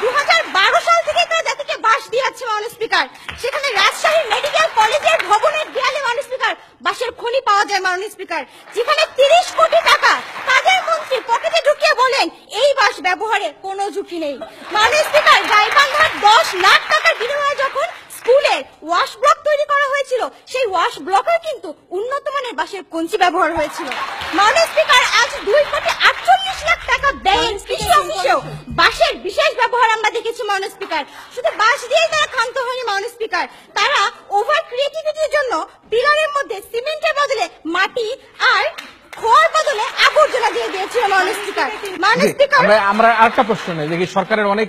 2012 সাল থেকে তারা জাতিকে বাস দিয়ে যাচ্ছে মাননীয় স্পিকার। সেখানে রাজশাহী মেডিকেল কলেজের ভবনের দেয়ালে মাননীয় স্পিকার বাঁশের খনি পাওয়া যায় মাননীয় স্পিকার, যেখানে 30 কোটি টাকা তাদের মন্ত্রী পকেটে ঢুকিয়ে বলেন এই বাস ব্যবহারে কোনো ঝুঁকি নেই। মাননীয় স্পিকার, গাইবান্ধার 10 লাখ টাকার বিনিময়ে যখন স্কুলের ওয়াশ ব্লক তৈরি করা হয়েছিল, সেই ওয়াশ ব্লকের কিন্তু উন্নত মানের বাঁশের কঞ্চি ব্যবহার হয়েছিল। মাননীয় স্পিকার, আজ 2.48 লাখ টাকা ব্যয়ে কৃষি অফিসেও বাঁশের বিশেষ ব্যবহার আমরা দেখেছি মাননীয় স্পিকার। শুধু বাঁশ দিয়েই তারা ক্ষান্ত হয়নি মাননীয় স্পিকার, তারা ওভার ক্রিয়েটিভিটির জন্য পিলারের মধ্যে সিমেন্টের বদলে মাটি আর খড় বদলে আবর্জনা দিয়ে দিয়েছিল মাননীয় স্পিকার। মাননীয় স্পিকার, আমরা আরেকটা প্রশ্ন নেই, দেখি সরকারের অনেক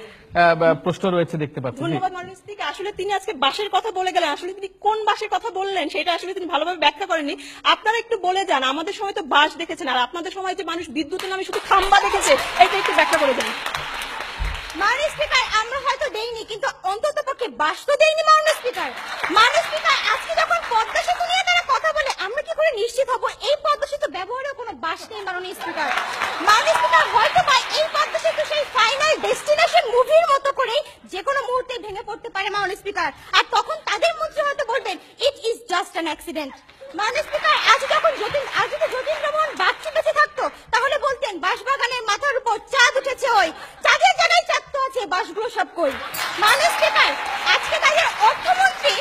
প্রশ্ন রয়েছে দেখতে পাচ্ছি। ধন্যবাদ মাননীয় স্পিকার। আসলে তিনি আজকে বাঁশের কথা বলে গেলেন, আসলে তিনি কোন বাঁশের কথা বললেন সেটা আসলে তিনি ভালোভাবে ব্যাখ্যা করেননি। আপনারা একটু বলে যান, আমাদের সময় তো বাঁশ দেখেছেন, আর আপনাদের সময় যে মানুষ বিদ্যুতের নামে শুধু খাম্বা দেখেছে, এটা একটু ব্যাখ্যা করে দেন। মাননীয় স্পিকার, আমরা হয়তো দেইনি, কিন্তু অন্তত পক্ষে বাস তো দেইনি মাননীয় স্পিকার। মাননীয় স্পিকার, আজকে যখন পদ্মা সেতু নিয়ে তারা কথা বলে, আমরা কি করে নিশ্চিত হব এই পদ্মা সেতু ব্যবহারেও কোনো বাস নেই মাননীয় স্পিকার? মাননীয় স্পিকার, হয়তো বা এই পদ্মা সেতু সেই ফাইনাল ডেস্টিনেশন মুভির মতো করে যে কোনো মুহূর্তে ভেঙে পড়তে পারে মাননীয় স্পিকার, আর তখন তাদের মন্ত্রী হয়তো বলবেন it is just an accident. মাননীয় স্পিকার, আজ যখন যতীন্দ্রমোহন বাগচি বেঁচে থাকতো, তাহলে বলতেন বাঁশবাগানের মাথার উপর চাঁদ উঠেছে, ওই চাঁদের জায়গায় চাঁদ তো আছে, বাঁশগুলো সব কই। মাননীয় স্পিকার, আজকে তাদের অর্থমন্ত্রী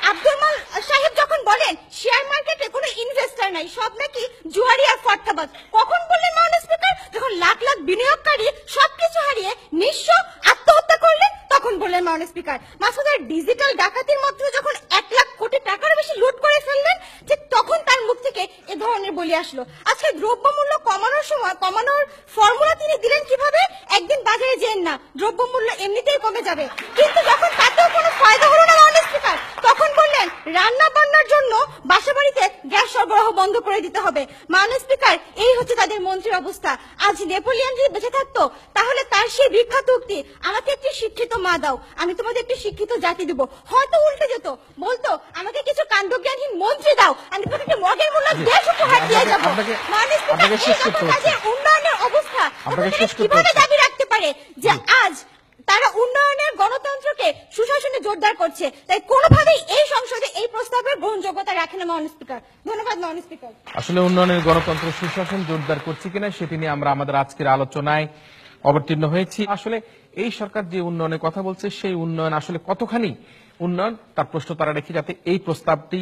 আব্দুল মাল সাহেব যখন বলেন শেয়ার মার্কেটে কোনো ইনভেস্টর নাই, সব নাকি জুয়ারি আর ফট্টাবাজ, কখন বললেন মাননীয় স্পিকার? যখন লাখ লাখ বিনিয়োগকারী সবকিছু হারিয়ে নিঃস্ব আত্মহত্যা করলেন, তখন বললেন মাননীয় স্পিকার। মাসুদের ডিজিটাল ডাকাতির মাধ্যমে যখন 1 লাখ কোটি টাকার বেশি লুট করে ফেললেন, ঠিক তখন তার মুখ থেকে এ ধরনের বলি আসলো। আজকে দ্রব্যমূল্য কমানোর সময় কমানোর ফর্মুলা তিনি দিলেন কিভাবে? একদিন বাজারে যেন না, দ্রব্যমূল্য এমনিতেই কমে যাবে, কিন্তু যখন তাতেও কোনো ফায়দা হলো না মাননীয় স্পিকার, তখন বললেন রান্না বান্নার জন্য বাসাবাড়িতে গ্যাস সরবরাহ বন্ধ করে দিতে হবে। মাননীয় স্পিকার, এই হচ্ছে তাদের মন্ত্রীর অবস্থা। আজ নেপোলিয়ন যদি বেঁচে থাকতো, তাহলে তার সেই বিখ্যাত উক্তি আমাকে একটি শিক্ষিত মা দাও, আমি তোমাদের একটি শিক্ষিত জাতি দেবো, হয়তো উল্টে যেত, বলতো আমাকে কিছু কাণ্ডজ্ঞানহীন মন্ত্রী দাও, আমি তোমাকে একটি মগের মূল্য দেশ উপহার দিয়ে যাবো। মাননীয় স্পিকার, এই যত কাজের উন্নয়নের অবস্থা কিভাবে দাবি রাখতে পারে যে আজ তারা উন্নয়নের গণতন্ত্রকে সুশাসনে জোরদার করছে? তাই কোনোভাবেই এই সংসদে এই প্রস্তাবের গ্রহণযোগ্যতা রাখে না মাননীয় স্পিকার। ধন্যবাদ মাননীয় স্পিকার। আসলে উন্নয়নের গণতন্ত্র সুশাসন জোরদার করছে কিনা সেটি নিয়ে আমরা আমাদের আজকের আলোচনায় অবতীর্ণ হয়েছি। আসলে এই সরকার যে উন্নয়নের কথা বলছে, সেই উন্নয়ন আসলে কতখানি উন্নয়ন তার প্রশ্ন তারা রেখে, যাতে এই প্রস্তাবটি